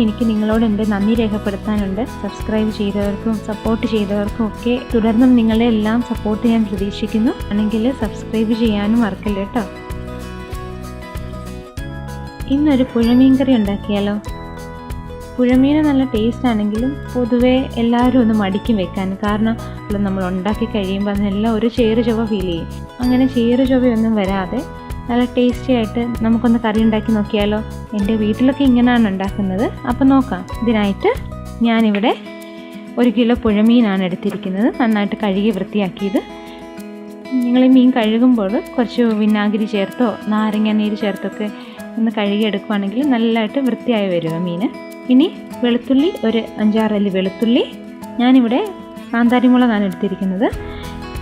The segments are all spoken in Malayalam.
എനിക്ക് നിങ്ങളോട് എൻ്റെ നന്ദി രേഖപ്പെടുത്താനുണ്ട്. സബ്സ്ക്രൈബ് ചെയ്തവർക്കും സപ്പോർട്ട് ചെയ്തവർക്കും ഒക്കെ തുടർന്നും നിങ്ങളുടെ എല്ലാം സപ്പോർട്ട് ഞാൻ പ്രതീക്ഷിക്കുന്നു. ആണെങ്കിൽ സബ്സ്ക്രൈബ് ചെയ്യാനും മറക്കല്ല കേട്ടോ. ഇന്നൊരു പുഴമീൻ കറി ഉണ്ടാക്കിയാലോ? പുഴമീൻ നല്ല ടേസ്റ്റ് ആണെങ്കിലും പൊതുവേ എല്ലാവരും ഒന്ന് മടിക്കും വെക്കാൻ. കാരണം നമ്മൾ ഉണ്ടാക്കി കഴിയുമ്പോൾ അതിനെല്ലാം ഒരു ചേറ് ചൊവ്വ ഫീൽ ചെയ്യും. അങ്ങനെ ചേറ് ചൊവ്വയൊന്നും വരാതെ നല്ല ടേസ്റ്റി ആയിട്ട് നമുക്കൊന്ന് കറി ഉണ്ടാക്കി നോക്കിയാലോ? എൻ്റെ വീട്ടിലൊക്കെ ഇങ്ങനെയാണ് ഉണ്ടാക്കുന്നത്. അപ്പോൾ നോക്കാം. ഇതിനായിട്ട് ഞാനിവിടെ 1 കിലോ പുഴമീനാണ് എടുത്തിരിക്കുന്നത്. നന്നായിട്ട് കഴുകി വൃത്തിയാക്കിയത്. നിങ്ങൾ ഈ മീൻ കഴുകുമ്പോൾ കുറച്ച് വിനാഗിരി ചേർത്തോ നാരങ്ങ നീര് ചേർത്തൊക്കെ ഒന്ന് കഴുകിയെടുക്കുകയാണെങ്കിൽ നല്ലതായിട്ട് വൃത്തിയായി വരും മീൻ. ഇനി വെളുത്തുള്ളി, ഒരു 5-6 അല്ലി വെളുത്തുള്ളി. ഞാനിവിടെ കാന്താരിമുളകാണ് എടുത്തിരിക്കുന്നത്.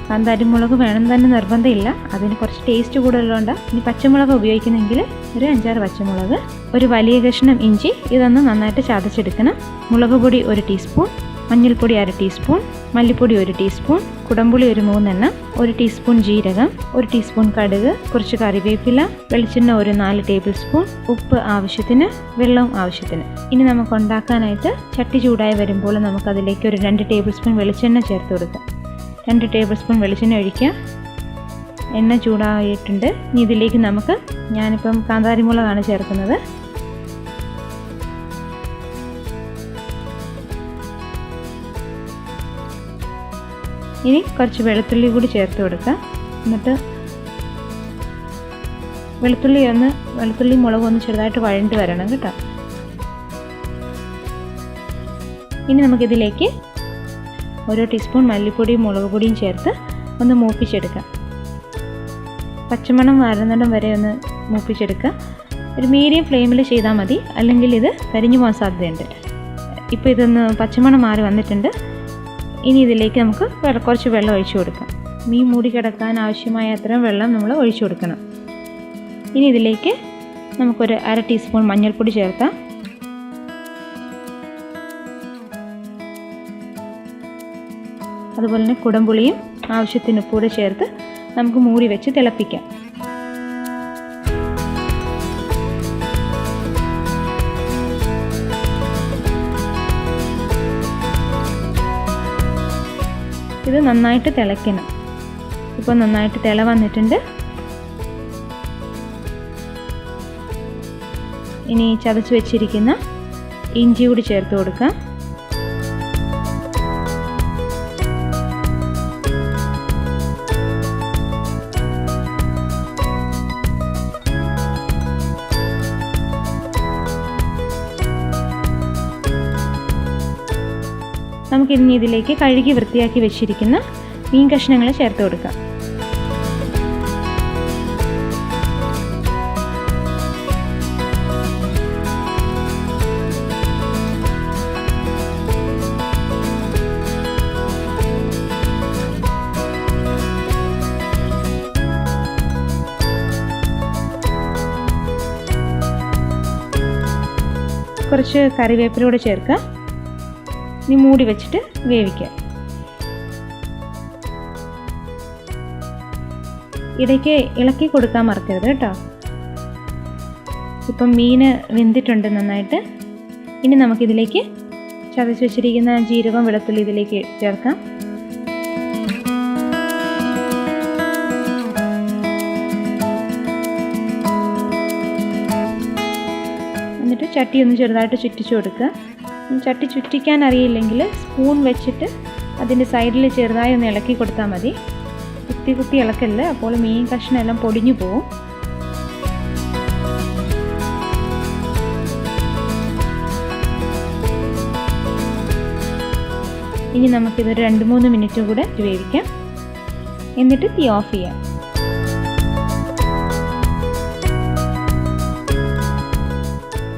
കാന്താരിമുളക് വേണം തന്നെ നിർബന്ധമില്ല, അതിന് കുറച്ച് ടേസ്റ്റ് കൂടുതലുണ്ട്. ഇനി പച്ചമുളക് ഉപയോഗിക്കുന്നെങ്കിൽ ഒരു 5-6 പച്ചമുളക്, ഒരു വലിയ കഷ്ണം ഇഞ്ചി. ഇതൊന്ന് നന്നായിട്ട് ചതച്ചെടുക്കണം. മുളക് പൊടി 1 ടീസ്പൂൺ, മഞ്ഞൾപ്പൊടി 1/2 ടീസ്പൂൺ, മല്ലിപ്പൊടി 1 ടീസ്പൂൺ, കുടംപുളി ഒരു 3 എണ്ണം, 1 ടീസ്പൂൺ ജീരകം, 1 ടീസ്പൂൺ കടുക്, കുറച്ച് കറിവേപ്പില, വെളിച്ചെണ്ണ ഒരു 4 ടേബിൾ സ്പൂൺ, ഉപ്പ് ആവശ്യത്തിന്, വെള്ളവും ആവശ്യത്തിന്. ഇനി നമുക്ക് ഉണ്ടാക്കാനായിട്ട് ചട്ടി ചൂടായി വരുമ്പോൾ നമുക്കതിലേക്ക് ഒരു 2 ടേബിൾ സ്പൂൺ വെളിച്ചെണ്ണ ചേർത്ത് കൊടുക്കാം. 2 ടേബിൾ സ്പൂൺ വെളിച്ചെണ്ണ ഒഴിക്കുക. എണ്ണ ചൂടായിട്ടുണ്ട്. ഇനി ഇതിലേക്ക് ഞാനിപ്പം കാന്താരിമുളകാണ് ചേർക്കുന്നത്. ഇനി കുറച്ച് വെളുത്തുള്ളി കൂടി ചേർത്ത് കൊടുക്കുക. എന്നിട്ട് വെളുത്തുള്ളി മുളക് ഒന്ന് ചെറുതായിട്ട് വഴണ്ട് വരണം കേട്ടോ. ഇനി നമുക്കിതിലേക്ക് 1 ടീസ്പൂൺ മല്ലിപ്പൊടിയും മുളക് പൊടിയും ചേർത്ത് ഒന്ന് മൂപ്പിച്ചെടുക്കാം. പച്ചമണം വരുന്നിടം വരെ ഒന്ന് മൂപ്പിച്ചെടുക്കുക. ഒരു മീഡിയം ഫ്ലെയിമിൽ ചെയ്താൽ മതി, അല്ലെങ്കിൽ ഇത് കരിഞ്ഞു പോകാൻ സാധ്യതയുണ്ട്. ഇപ്പോൾ ഇതൊന്ന് പച്ചമണം മാറി വന്നിട്ടുണ്ട്. ഇനി ഇതിലേക്ക് നമുക്ക് കുറച്ച് വെള്ളം ഒഴിച്ചു കൊടുക്കാം. മീൻ മൂടി കിടക്കാൻ ആവശ്യമായ അത്രയും വെള്ളം നമ്മൾ ഒഴിച്ചു കൊടുക്കണം. ഇനി ഇതിലേക്ക് നമുക്കൊരു 1/2 ടീസ്പൂൺ മഞ്ഞൾപ്പൊടി ചേർക്കാം. അതുപോലെ തന്നെ കുടംപുളിയും ആവശ്യത്തിന് ഉപ്പ് കൂടെ ചേർത്ത് നമുക്ക് മൂടി വെച്ച് തിളപ്പിക്കാം. ഇത് നന്നായിട്ട് തിളയ്ക്കണം. ഇപ്പോൾ നന്നായിട്ട് തിള വന്നിട്ടുണ്ട്. ഇനി ചതച്ച് വെച്ചിരിക്കുന്ന ഇഞ്ചി കൂടി ചേർത്ത് കൊടുക്കാം. നമുക്കിനി ഇതിലേക്ക് കഴുകി വൃത്തിയാക്കി വെച്ചിരിക്കുന്ന മീൻ കഷ്ണങ്ങൾ ചേർത്ത് കൊടുക്കാം. കുറച്ച് കറിവേപ്പില കൂടെ ചേർക്കുക. ഇനി മൂടി വെച്ചിട്ട് വേവിക്കാം. ഇടയ്ക്ക് ഇളക്കി കൊടുക്കാൻ മറക്കരുത് കേട്ടോ. ഇപ്പം മീൻ വെന്തിട്ടുണ്ട് നന്നായിട്ട്. ഇനി നമുക്കിതിലേക്ക് ചതച്ച് വെച്ചിരിക്കുന്ന ജീരകം വെളുത്തുള്ളി ഇതിലേക്ക് ചേർക്കാം. എന്നിട്ട് ചട്ടി ഒന്ന് ചെറുതായിട്ട് ചുറ്റിച്ചു കൊടുക്കുക. ചട്ടി ചുറ്റിക്കാൻ അറിയില്ലെങ്കിൽ സ്പൂൺ വെച്ചിട്ട് അതിൻ്റെ സൈഡിൽ ചെറുതായി ഒന്ന് ഇളക്കി കൊടുത്താൽ മതി. കുത്തി ഇളക്കല്ല, അപ്പോൾ മീൻ കഷ്ണം എല്ലാം പൊടിഞ്ഞു പോവും. ഇനി നമുക്കിതൊരു 2-3 മിനിറ്റ് കൂടെ വേവിക്കാം. എന്നിട്ട് തീ ഓഫ് ചെയ്യാം.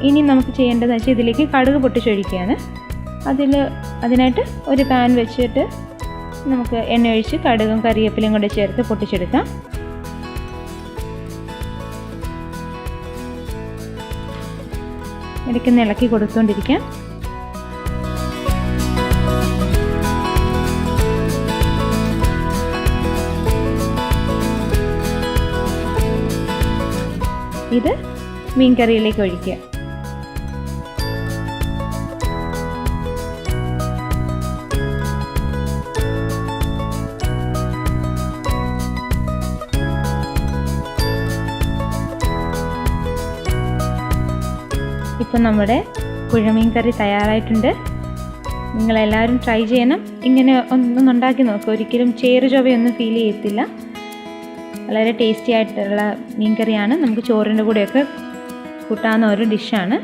ഇനി നമുക്ക് ചെയ്യേണ്ടതെന്ന് വെച്ചാൽ ഇതിലേക്ക് കടുക് പൊട്ടിച്ചൊഴിക്കുകയാണ്. അതിനായിട്ട് ഒരു പാൻ വെച്ചിട്ട് നമുക്ക് എണ്ണ ഒഴിച്ച് കടുകും കറിവേപ്പിലയും കൂടെ ചേർത്ത് പൊട്ടിച്ചെടുക്കാം. ഇടയ്ക്കൊന്ന് ഇളക്കി കൊടുത്തുകൊണ്ടിരിക്കാം. ഇത് മീൻ കറിയിലേക്ക് ഒഴിക്കുക. ഇപ്പം നമ്മുടെ പുഴമീൻ കറി തയ്യാറായിട്ടുണ്ട്. നിങ്ങളെല്ലാവരും ട്രൈ ചെയ്യണം. ഇങ്ങനെ ഒന്നുണ്ടാക്കി നോക്കുക. ഒരിക്കലും ചേറ് ചൊവയൊന്നും ഫീൽ ചെയ്യത്തില്ല. വളരെ ടേസ്റ്റി ആയിട്ടുള്ള മീൻ കറിയാണ്. നമുക്ക് ചോറിൻ്റെ കൂടെയൊക്കെ കൂട്ടാവുന്ന ഒരു ഡിഷാണ്.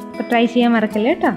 അപ്പോൾ ട്രൈ ചെയ്യാൻ മറക്കല്ലേ കേട്ടോ.